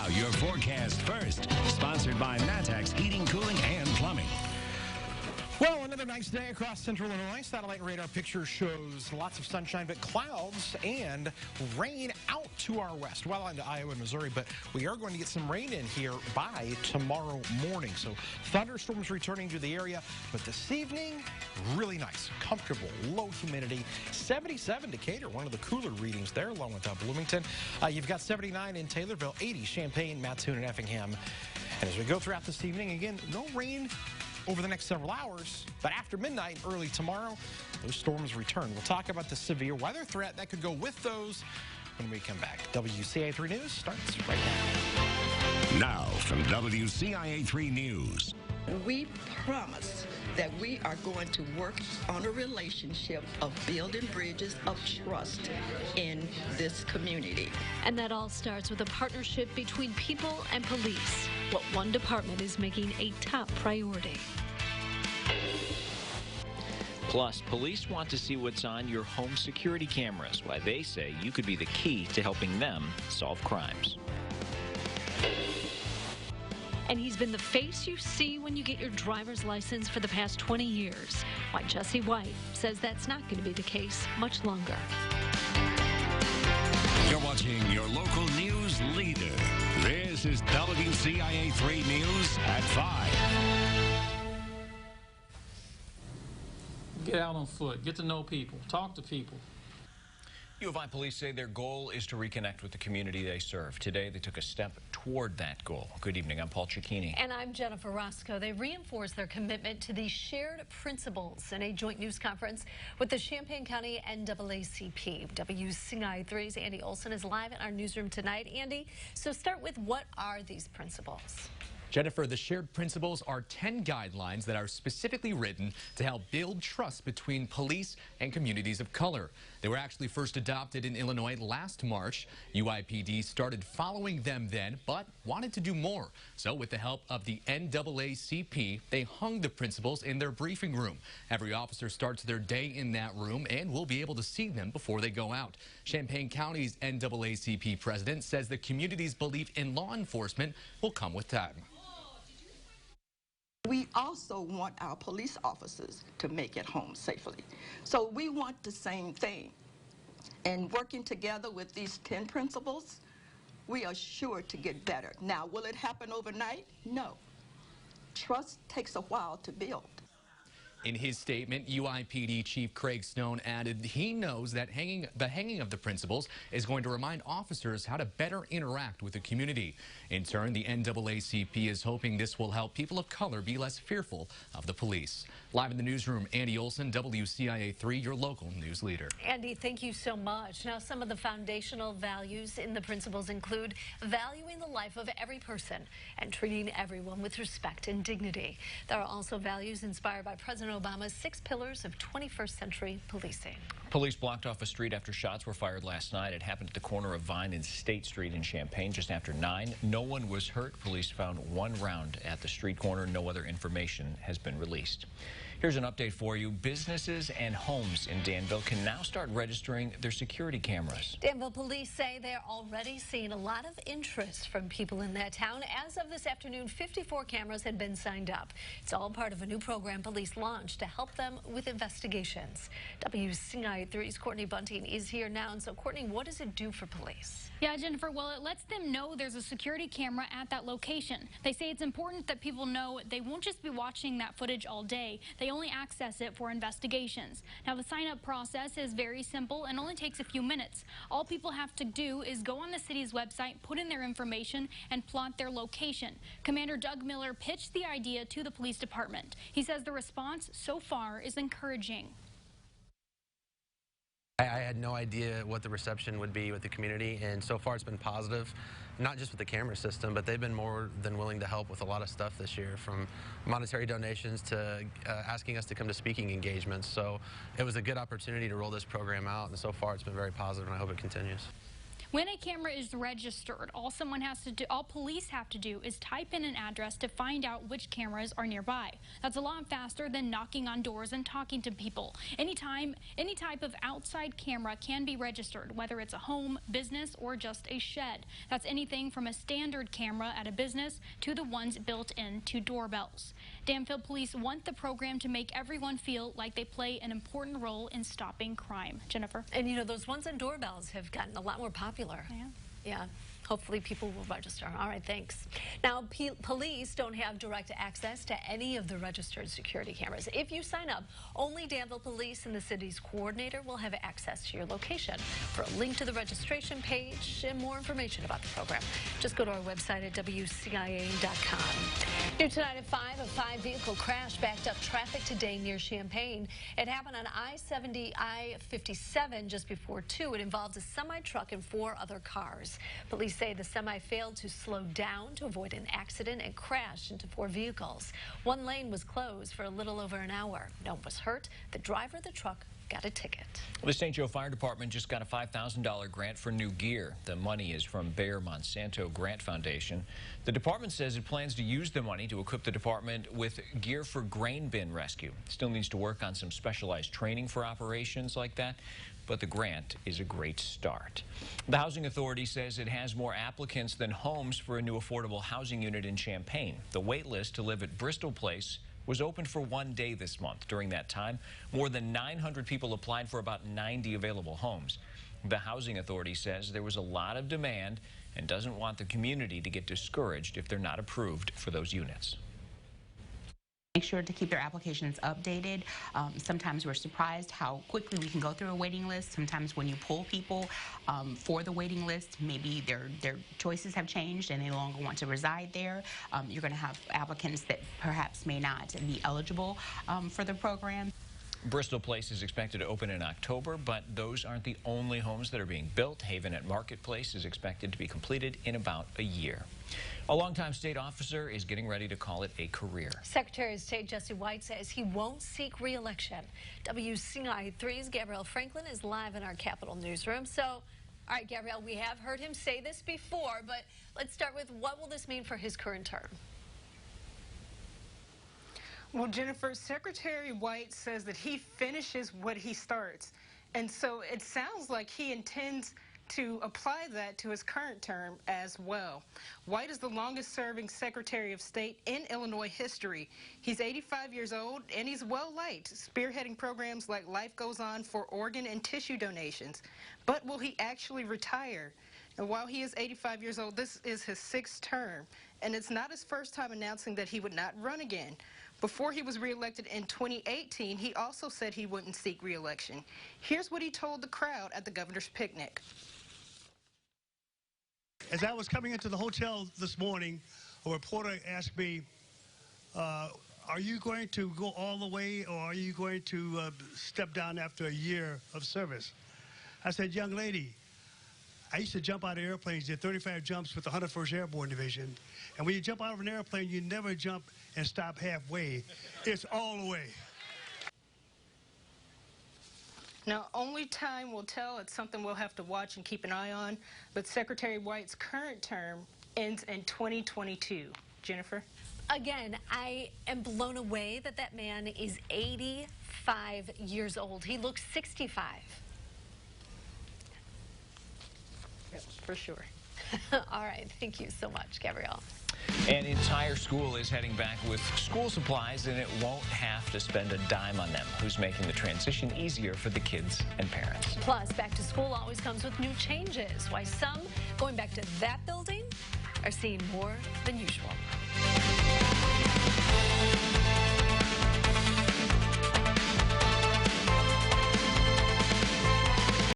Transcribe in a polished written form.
Now, your forecast first, sponsored by Matex Heating, Cooling, and Plumbing. Well, another nice day across central Illinois. Satellite radar picture shows lots of sunshine, but clouds and rain out to our west, well into Iowa and Missouri. But we are going to get some rain in here by tomorrow morning. So thunderstorms returning to the area. But this evening, really nice, comfortable, low humidity. 77 Decatur, one of the cooler readings there, along with Bloomington. You've got 79 in Taylorville, 80 Champaign, Mattoon, and Effingham. And as we go throughout this evening, again, no rain over the next several hours, but after midnight, early tomorrow, those storms return. We'll talk about the severe weather threat that could go with those when we come back. WCIA 3 News starts right now. Now from WCIA 3 News. We promise that we are going to work on a relationship of building bridges of trust in this community. And that all starts with a partnership between people and police, what one department is making a top priority. Plus, police want to see what's on your home security cameras, why they say you could be the key to helping them solve crimes. And he's been the face you see when you get your driver's license for the past 20 years. Why Jesse White says that's not going to be the case much longer. You're watching your local news leader. This is WCIA 3 News at 5. Get out on foot. Get to know people. Talk to people. U of I police say their goal is to reconnect with the community they serve. Today, they took a step toward that goal. Good evening. I'm Paul Cicchini. And I'm Jennifer Roscoe. They reinforced their commitment to these shared principles in a joint news conference with the Champaign County NAACP. WCIA 3's Andy Olson is live in our newsroom tonight. Andy, so start with, what are these principles? Jennifer, the shared principles are 10 guidelines that are specifically written to help build trust between police and communities of color. They were actually first adopted in Illinois last March. UIPD started following them then, but wanted to do more. So with the help of the NAACP, they hung the principles in their briefing room. Every officer starts their day in that room and will be able to see them before they go out. Champaign County's NAACP president says the community's belief in law enforcement will come with time. We also want our police officers to make it home safely. So we want the same thing. And working together with these 10 principles, we are sure to get better. Now, will it happen overnight? No. Trust takes a while to build. In his statement, UIPD Chief Craig Stone added he knows that the hanging of the principles is going to remind officers how to better interact with the community. In turn, the NAACP is hoping this will help people of color be less fearful of the police. Live in the newsroom, Andy Olson, WCIA 3, your local news leader. Andy, thank you so much. Now, some of the foundational values in the principles include valuing the life of every person and treating everyone with respect and dignity. There are also values inspired by President Obama's 6 pillars of 21st century policing. Police blocked off a street after shots were fired last night. It happened at the corner of Vine and State Street in Champaign just after 9. No one was hurt. Police found 1 round at the street corner. No other information has been released. Here's an update for you. Businesses and homes in Danville can now start registering their security cameras. Danville police say they're already seeing a lot of interest from people in that town. As of this afternoon, 54 cameras had been signed up. It's all part of a new program police launched to help them with investigations. WCIA 3's Courtney Bunting is here now. And so, Courtney, what does it do for police? Yeah, Jennifer, well, it lets them know there's a security camera at that location. They say it's important that people know they won't just be watching that footage all day. They only access it for investigations. Now, the sign-up process is very simple and only takes a few minutes. All people have to do is go on the city's website, put in their information, and plot their location. Commander Doug Miller pitched the idea to the police department. He says the response so far is encouraging. I had no idea what the reception would be with the community, and so far it's been positive, not just with the camera system, but they've been more than willing to help with a lot of stuff this year, from monetary donations to asking us to come to speaking engagements. So it was a good opportunity to roll this program out, and so far it's been very positive, and I hope it continues. When a camera is registered, all police have to do is type in an address to find out which cameras are nearby. That's a lot faster than knocking on doors and talking to people. Any type of outside camera can be registered, whether it's a home, business, or just a shed. That's anything from a standard camera at a business to the ones built into doorbells. Danville Police want the program to make everyone feel like they play an important role in stopping crime. Jennifer? And you know, those ones on doorbells have gotten a lot more popular. Yeah. Hopefully people will register. All right, thanks. Now, police don't have direct access to any of the registered security cameras. If you sign up, only Danville Police and the city's coordinator will have access to your location. For a link to the registration page and more information about the program, just go to our website at WCIA.com. New tonight at 5, a 5-vehicle crash backed up traffic today near Champaign. It happened on I-57 just before 2. It involved a semi-truck and 4 other cars. Police say the semi failed to slow down to avoid an accident and crashed into 4 vehicles. One lane was closed for a little over an hour. No one was hurt. The driver of the truck got a ticket. The St. Joe Fire Department just got a $5,000 grant for new gear. The money is from Bayer Monsanto Grant Foundation. The department says it plans to use the money to equip the department with gear for grain bin rescue. Still needs to work on some specialized training for operations like that, but the grant is a great start. The Housing Authority says it has more applicants than homes for a new affordable housing unit in Champaign. The wait list to live at Bristol Place was open for 1 day this month. During that time, more than 900 people applied for about 90 available homes. The Housing Authority says there was a lot of demand and doesn't want the community to get discouraged if they're not approved for those units. Make sure to keep their applications updated. Sometimes we're surprised how quickly we can go through a waiting list. Sometimes when you pull people for the waiting list, maybe their choices have changed and they no longer want to reside there. You're going to have applicants that perhaps may not be eligible for the program. Bristol Place is expected to open in October, but those aren't the only homes that are being built. Haven at Marketplace is expected to be completed in about a year. A longtime state officer is getting ready to call it a career. Secretary of State Jesse White says he won't seek re-election. WCIA 3's Gabrielle Franklin is live in our Capitol newsroom. So, all right, Gabrielle, we have heard him say this before, but let's start with what will this mean for his current term? Well, Jennifer, Secretary White says that he finishes what he starts. And so it sounds like he intends to apply that to his current term as well. White is the longest-serving Secretary of State in Illinois history. He's 85 years old, and he's well-liked, spearheading programs like Life Goes On for organ and tissue donations. But will he actually retire? And while he is 85 years old, this is his 6th term, and it's not his first time announcing that he would not run again. Before he was reelected in 2018, he also said he wouldn't seek reelection. Here's what he told the crowd at the governor's picnic. As I was coming into the hotel this morning, a reporter asked me, are you going to go all the way, or are you going to step down after a year of service? I said, young lady, I used to jump out of airplanes, did 35 jumps with the 101st Airborne Division. And when you jump out of an airplane, you never jump and stop halfway. It's all the way. Now, only time will tell. It's something we'll have to watch and keep an eye on. But Secretary White's current term ends in 2022. Jennifer? Again, I am blown away that that man is 85 years old. He looks 65. Yep, for sure. All right. Thank you so much, Gabrielle. An entire school is heading back with school supplies, and it won't have to spend a dime on them. Who's making the transition easier for the kids and parents? Plus, back to school always comes with new changes. Why some going back to that building are seeing more than usual.